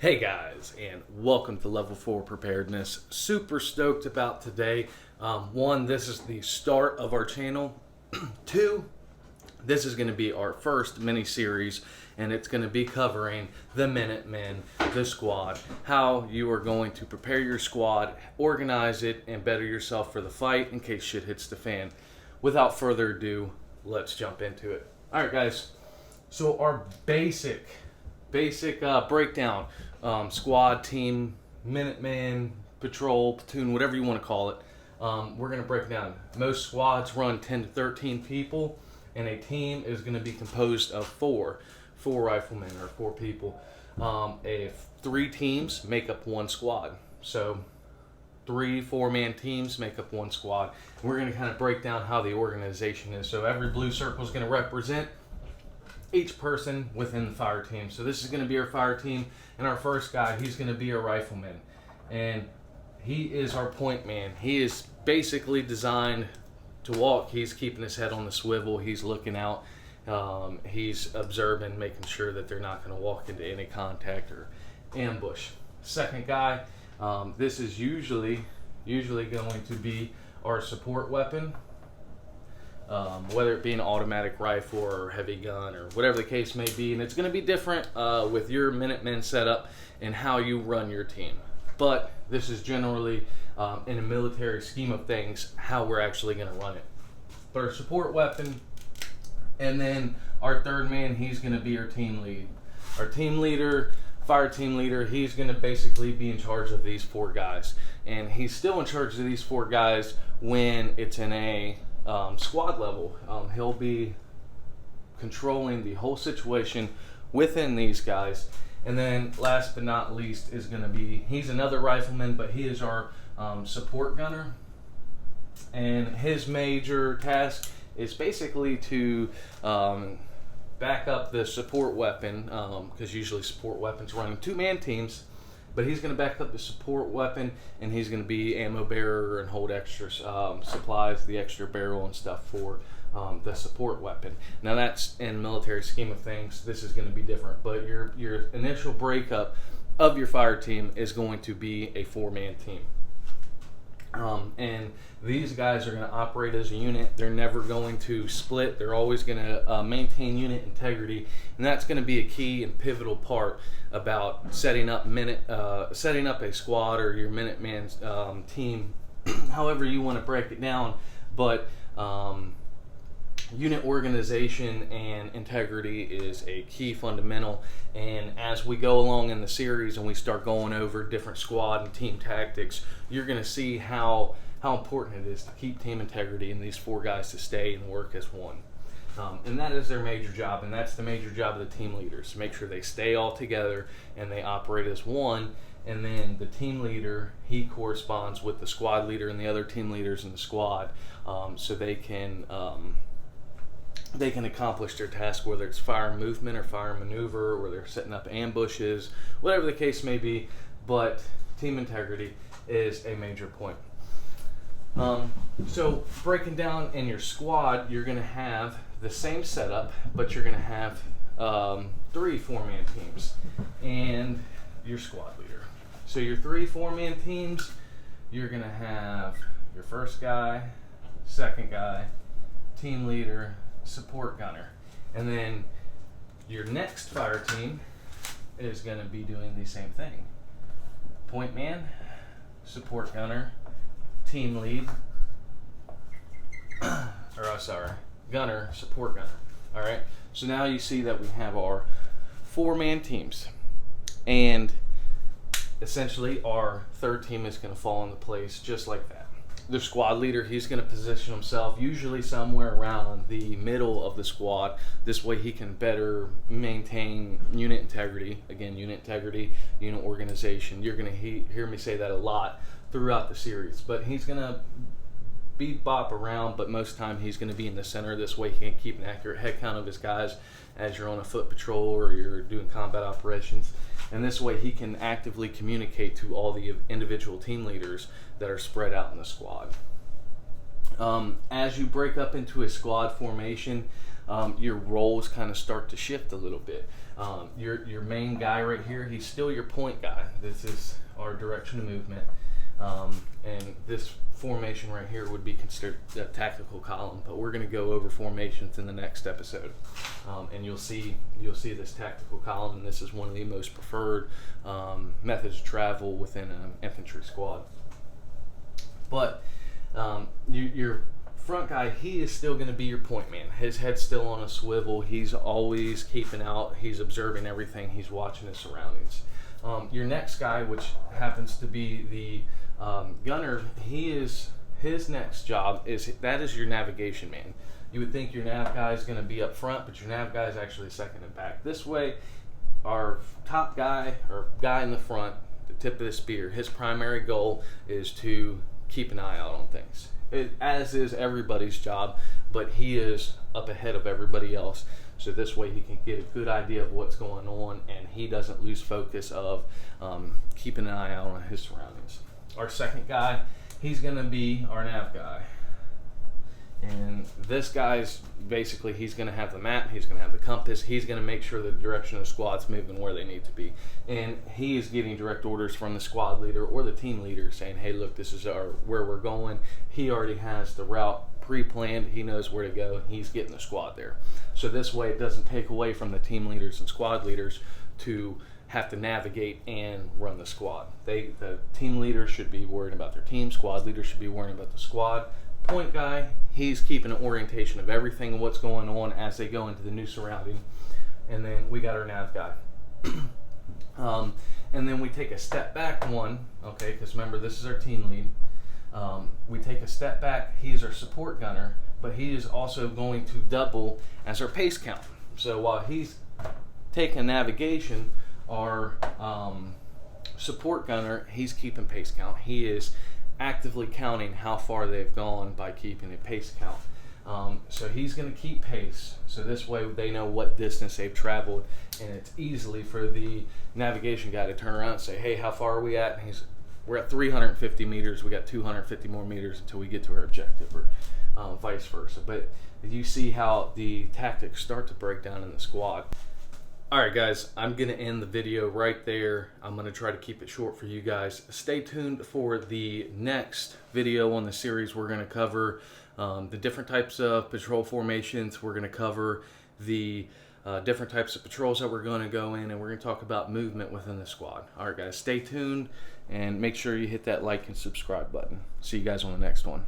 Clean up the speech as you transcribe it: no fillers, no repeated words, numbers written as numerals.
Hey guys, and welcome to Level 4 Preparedness. Super stoked about today. One, this is the start of our channel. Two, this is going to be our first mini-series, and it's going to be covering the Minutemen, the squad, how you are going to prepare your squad, organize it, and better yourself for the fight in case shit hits the fan. Without further ado, let's jump into it. Alright guys, so our basic breakdown, squad, team, Minuteman, patrol, platoon, whatever you want to call it. We're going to break it down. Most squads run 10 to 13 people, and a team is going to be composed of four riflemen or four people. Three teams make up one squad. So 3 4-man teams make up one squad. And we're going to kind of break down how the organization is. So every blue circle is going to represent each person within the fire team. So this is going to be our fire team, and our first guy, he's going to be a rifleman, and he is our point man. He is basically designed to walk. He's keeping his head on the swivel. He's looking out. He's observing, making sure that they're not going to walk into any contact or ambush. Second guy, this is usually going to be our support weapon. Whether it be an automatic rifle or heavy gun or whatever the case may be. And it's going to be different with your Minutemen setup and how you run your team. But this is generally, in a military scheme of things, how we're actually going to run it. But our support weapon, and then our third man, he's going to be our team lead. Our team leader, fire team leader, he's going to basically be in charge of these 4 guys. And he's still in charge of these 4 guys when it's in a squad level. He'll be controlling the whole situation within these guys. And then last but not least is going to be, he's another rifleman, but he is our support gunner, and his major task is basically to back up the support weapon, because usually support weapons running 2-man teams. But he's going to back up the support weapon, and he's going to be ammo bearer and hold extra supplies, the extra barrel and stuff for the support weapon. Now that's in military scheme of things. This is going to be different, but your initial breakup of your fire team is going to be a 4-man team. And these guys are going to operate as a unit. They're never going to split. They're always going to maintain unit integrity, and that's going to be a key and pivotal part about setting up a squad or your Minuteman team, however you want to break it down. But unit organization and integrity is a key fundamental, and as we go along in the series and we start going over different squad and team tactics, you're going to see how important it is to keep team integrity and these 4 guys to stay and work as one. And that is their major job, and that's the major job of the team leaders, to make sure they stay all together and they operate as one. And then the team leader, he corresponds with the squad leader and the other team leaders in the squad, so they can accomplish their task, whether it's fire movement or fire maneuver, or they're setting up ambushes, whatever the case may be. But team integrity is a major point. So breaking down in your squad, you're going to have the same setup, but you're going to have 3 4-man teams and your squad leader. So your 3 4-man teams, you're going to have your first guy, second guy, team leader, support gunner. And then your next fire team is going to be doing the same thing. Point man, support gunner, team lead, gunner, support gunner. All right. So now you see that we have our 4-man teams, and essentially our third team is going to fall into place just like that. The squad leader, he's going to position himself usually somewhere around the middle of the squad. This way he can better maintain unit integrity. Again, unit integrity, unit organization. You're going to hear me say that a lot throughout the series. But he's going to bop around, but most of the time he's going to be in the center. This way he can keep an accurate head count of his guys as you're on a foot patrol or you're doing combat operations. And this way he can actively communicate to all the individual team leaders that are spread out in the squad. As you break up into a squad formation, your roles kind of start to shift a little bit. Your main guy right here, he's still your point guy. This is our direction of movement. And this formation right here would be considered a tactical column, but we're going to go over formations in the next episode. And you'll see this tactical column, and this is one of the most preferred methods of travel within an infantry squad. But your front guy, he is still going to be your point man. His head's still on a swivel. He's always keeping out. He's observing everything. He's watching his surroundings. Your next guy, which happens to be the gunner, his next job is your navigation man. You would think your nav guy is going to be up front, but your nav guy is actually second and back. This way, our top guy or guy in the front, the tip of the spear, his primary goal is to keep an eye out on things. As is everybody's job, but he is up ahead of everybody else. So this way he can get a good idea of what's going on, and he doesn't lose focus of keeping an eye out on his surroundings. Our second guy, he's going to be our nav guy. And this guy's basically, he's going to have the map, he's going to have the compass, he's going to make sure the direction of the squad's moving where they need to be. And he is getting direct orders from the squad leader or the team leader saying, hey, look, this is where we're going. He already has the route pre-planned, he knows where to go, he's getting the squad there. So this way it doesn't take away from the team leaders and squad leaders to have to navigate and run the squad. The team leaders should be worried about their team, squad leaders should be worrying about the squad. Point guy, he's keeping an orientation of everything and what's going on as they go into the new surrounding. And then we got our nav guy. And then we take a step back one, okay, because remember, this is our team lead. We take a step back, he's our support gunner, but he is also going to double as our pace count. So while he's taking navigation, our support gunner, he's keeping pace count. He is actively counting how far they've gone by keeping a pace count. So he's going to keep pace, so this way they know what distance they've traveled, and it's easily for the navigation guy to turn around and say, hey, how far are we at? And we're at 350 meters, we got 250 more meters until we get to our objective, or vice versa. But you see how the tactics start to break down in the squad. Alright guys, I'm going to end the video right there. I'm going to try to keep it short for you guys. Stay tuned for the next video on the series. We're going to cover the different types of patrol formations. We're going to cover the different types of patrols that we're going to go in, and we're going to talk about movement within the squad. Alright guys, stay tuned and make sure you hit that like and subscribe button. See you guys on the next one.